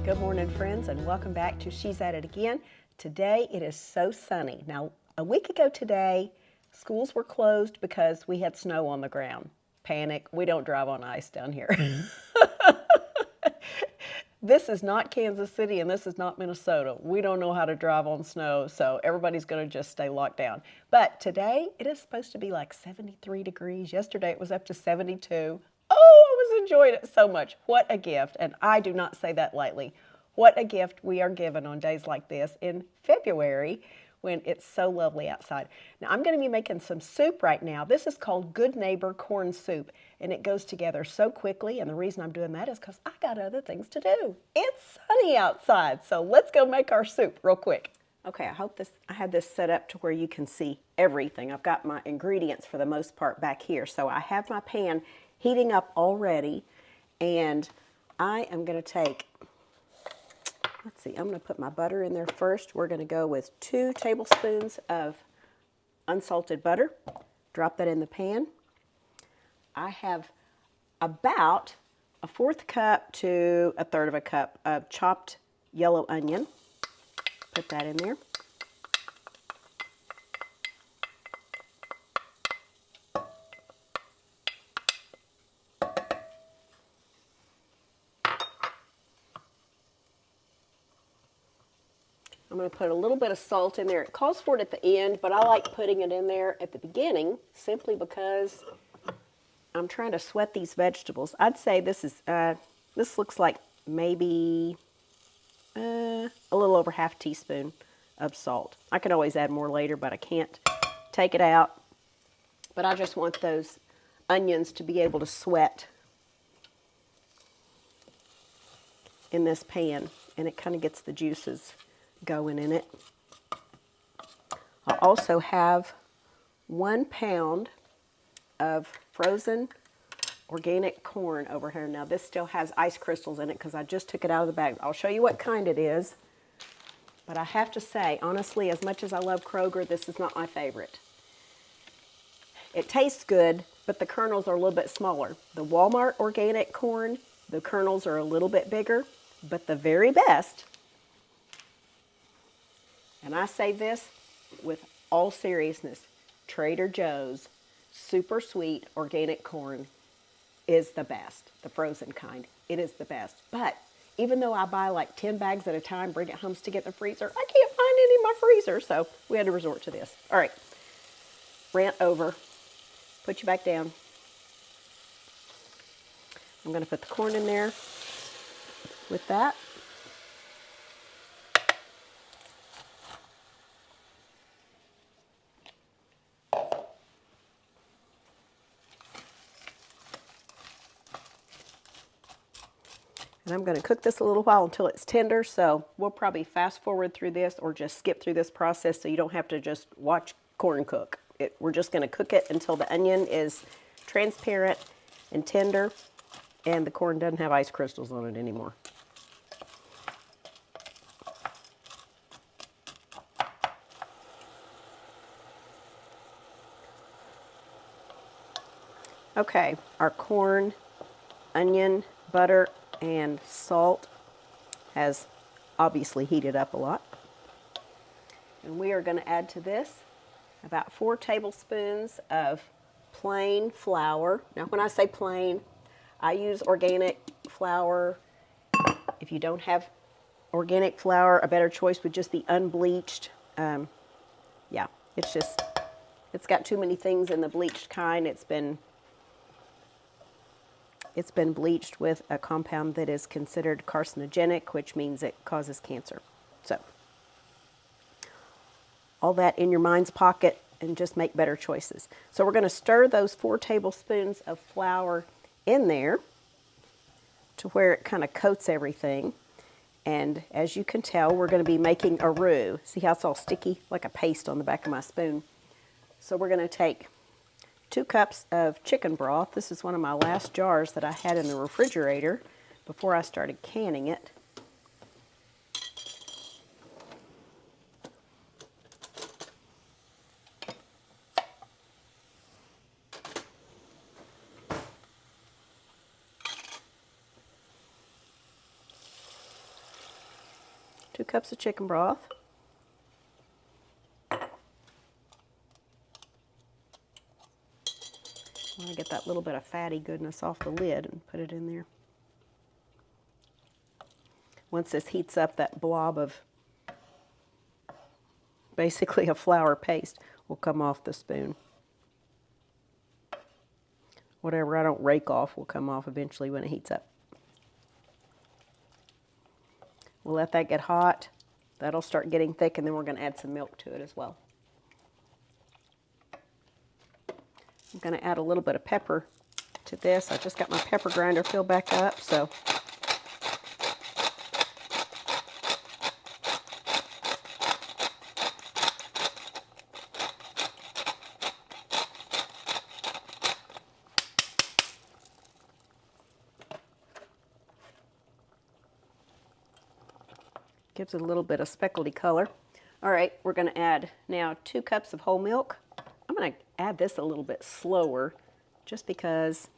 Good morning, friends, and welcome back to She's At It Again. Today it is so sunny. Now, a week ago today, schools were closed because we had snow on the ground. Panic, we don't drive on ice down here. This is not Kansas City and this is not Minnesota. We don't know how to drive on snow, so everybody's going to just stay locked down. But today it is supposed to be like 73 degrees. Yesterday it was up to 72. Oh, I was enjoying it so much. What a gift, and I do not say that lightly. What a gift we are given on days like this in February when it's so lovely outside. Now I'm going to be making some soup right now. This is called Good Neighbor corn soup, and it goes together so quickly, and the reason I'm doing that is because I got other things to do. It's sunny outside, so let's go make our soup real quick. Okay, I had this set up to where you can see everything. I've got my ingredients for the most part back here, so I have my pan heating up already, and I am going to take, let's see, I'm going to put my butter in there first. We're going to go with 2 tablespoons of unsalted butter. Drop that in the pan. I have about a 1/4 cup to a 1/3 of a cup of chopped yellow onion. Put that in there. I'm going to put a little bit of salt in there. It calls for it at the end, but I like putting it in there at the beginning simply because I'm trying to sweat these vegetables. I'd say this looks like maybe a little over 1/2 teaspoon of salt. I could always add more later, but I can't take it out. But I just want those onions to be able to sweat in this pan, and it kind of gets the juices going in it. I also have 1 pound of frozen organic corn over here. Now this still has ice crystals in it because I just took it out of the bag. I'll show you what kind it is. But I have to say, honestly, as much as I love Kroger, this is not my favorite. It tastes good, but the kernels are a little bit smaller. The Walmart organic corn, the kernels are a little bit bigger, but the very best, and I say this with all seriousness, Trader Joe's super sweet organic corn is the best, the frozen kind. It is the best. But even though I buy like 10 bags at a time, bring it home, stick it in the freezer, I can't find any in my freezer, so we had to resort to this. All right, rant over. Put you back down. I'm going to put the corn in there with that. And I'm going to cook this a little while until it's tender, so we'll probably fast forward through this or just skip through this process so you don't have to just watch corn cook. We're just going to cook it until the onion is transparent and tender and the corn doesn't have ice crystals on it anymore. Okay, our corn, onion, butter, and salt has obviously heated up a lot. And we are going to add to this about 4 tablespoons of plain flour. Now when I say plain, I use organic flour. If you don't have organic flour, a better choice would just be unbleached. Yeah, it's got too many things in the bleached kind. It's been bleached with a compound that is considered carcinogenic, which means it causes cancer. So, all that in your mind's pocket and just make better choices. So we're going to stir those 4 tablespoons of flour in there to where it kind of coats everything. And as you can tell, we're going to be making a roux. See how it's all sticky, like a paste on the back of my spoon. So we're going to take 2 cups of chicken broth. This is one of my last jars that I had in the refrigerator before I started canning it. 2 cups of chicken broth. I want to get that little bit of fatty goodness off the lid and put it in there. Once this heats up, that blob of basically a flour paste will come off the spoon. Whatever I don't rake off will come off eventually when it heats up. We'll let that get hot. That'll start getting thick, and then we're going to add some milk to it as well. I'm going to add a little bit of pepper to this. I just got my pepper grinder filled back up, so gives it a little bit of speckledy color. All right, we're going to add now 2 cups of whole milk. I'm going to add this a little bit slower just because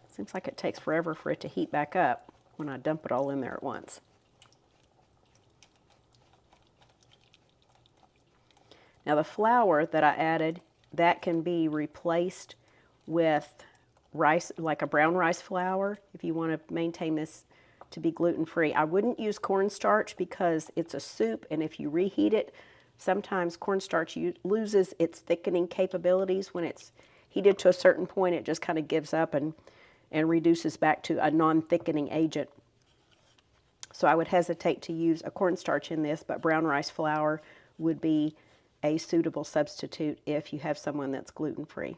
it seems like it takes forever for it to heat back up when I dump it all in there at once. Now the flour that I added, that can be replaced with rice, like a brown rice flour, if you want to maintain this to be gluten-free. I wouldn't use cornstarch because it's a soup, and if you reheat it, sometimes cornstarch loses its thickening capabilities. When it's heated to a certain point, it just kind of gives up and reduces back to a non-thickening agent. So I would hesitate to use a cornstarch in this, but brown rice flour would be a suitable substitute if you have someone that's gluten-free.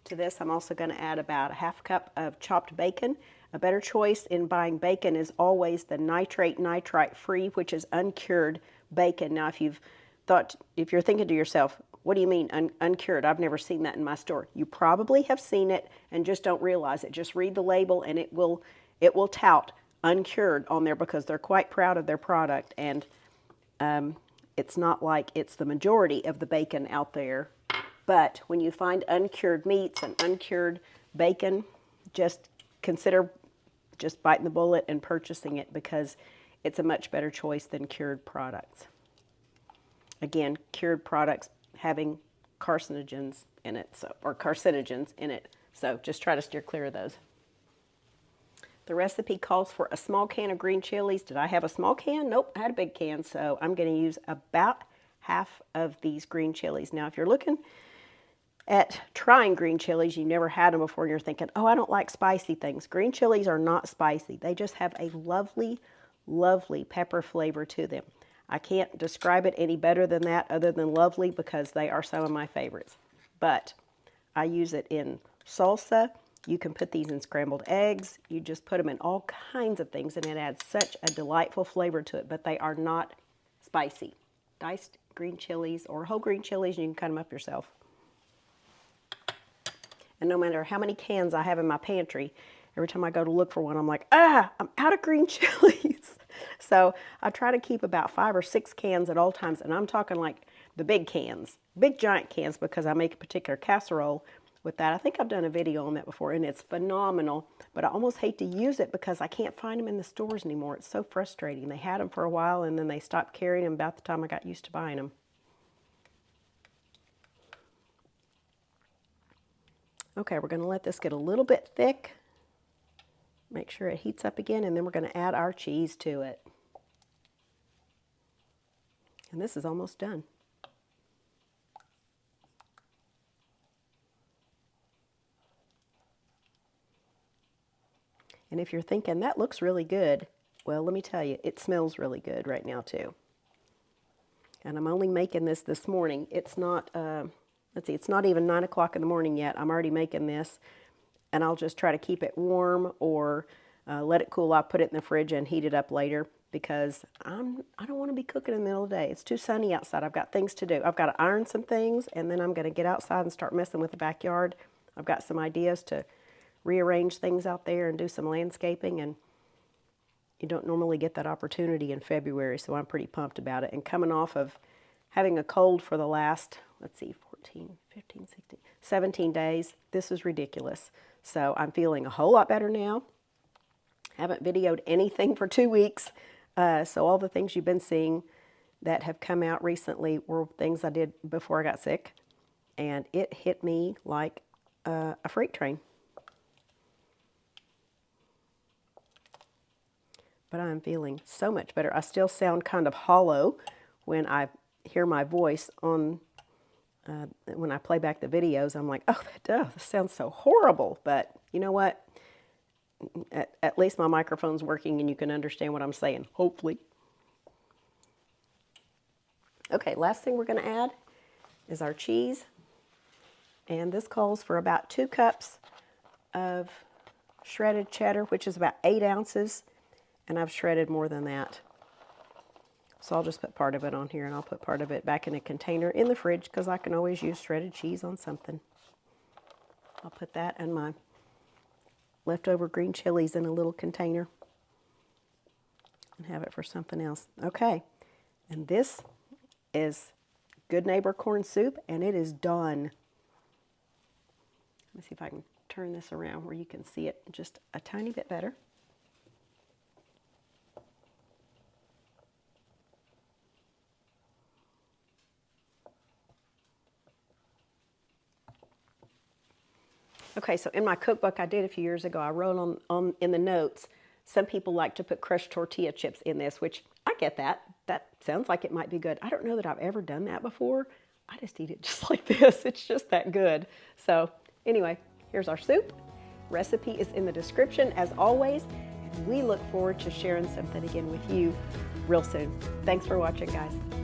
To this, I'm also going to add about a half cup of chopped bacon. A better choice in buying bacon is always the nitrite free, which is uncured bacon. Now, if you're thinking to yourself, what do you mean uncured? I've never seen that in my store. You probably have seen it and just don't realize it. Just read the label and it will tout uncured on there because they're quite proud of their product, and it's not like it's the majority of the bacon out there. But when you find uncured meats and uncured bacon, just consider just biting the bullet and purchasing it because it's a much better choice than cured products. Again, cured products having carcinogens in it, or carcinogens in it, so just try to steer clear of those. The recipe calls for a small can of green chilies. Did I have a small can? Nope, I had a big can, so I'm going to use about half of these green chilies. Now, if you're looking at trying green chilies, you never had them before, and you're thinking, oh, I don't like spicy things. Green chilies are not spicy. They just have a lovely, lovely pepper flavor to them. I can't describe it any better than that other than lovely because they are some of my favorites. But I use it in salsa. You can put these in scrambled eggs. You just put them in all kinds of things, and it adds such a delightful flavor to it, but they are not spicy. Diced green chilies or whole green chilies, you can cut them up yourself. And no matter how many cans I have in my pantry, every time I go to look for one, I'm like, I'm out of green chilies. So I try to keep about 5 or 6 cans at all times, and I'm talking like the big cans, big giant cans, because I make a particular casserole with that. I think I've done a video on that before, and it's phenomenal, but I almost hate to use it because I can't find them in the stores anymore. It's so frustrating. They had them for a while, and then they stopped carrying them about the time I got used to buying them. Okay, we're going to let this get a little bit thick. Make sure it heats up again, and then we're going to add our cheese to it. And this is almost done. And if you're thinking, that looks really good, well, let me tell you, it smells really good right now too. And I'm only making this morning. It's not, let's see, it's not even 9 o'clock in the morning yet. I'm already making this, and I'll just try to keep it warm or let it cool off, put it in the fridge and heat it up later because I don't want to be cooking in the middle of the day. It's too sunny outside. I've got things to do. I've got to iron some things, and then I'm going to get outside and start messing with the backyard. I've got some ideas to rearrange things out there and do some landscaping, and you don't normally get that opportunity in February, so I'm pretty pumped about it. And coming off of having a cold for the last, let's see, 14, 15, 16, 17 days. This is ridiculous. So I'm feeling a whole lot better now. Haven't videoed anything for 2 weeks. So all the things you've been seeing that have come out recently were things I did before I got sick. And it hit me like a freight train. But I'm feeling so much better. I still sound kind of hollow when I hear my voice on, when I play back the videos. I'm like, oh, that sounds so horrible. But you know what? At least my microphone's working and you can understand what I'm saying, hopefully. Okay, last thing we're going to add is our cheese. And this calls for about 2 cups of shredded cheddar, which is about 8 ounces. And I've shredded more than that. So I'll just put part of it on here, and I'll put part of it back in a container in the fridge because I can always use shredded cheese on something. I'll put that and my leftover green chilies in a little container and have it for something else. Okay, and this is Good Neighbor corn soup, and it is done. Let me see if I can turn this around where you can see it just a tiny bit better. Okay, so in my cookbook I did a few years ago, I wrote on in the notes, some people like to put crushed tortilla chips in this, which I get that. That sounds like it might be good. I don't know that I've ever done that before. I just eat it just like this. It's just that good. So anyway, here's our soup. Recipe is in the description as always. And we look forward to sharing something again with you real soon. Thanks for watching, guys.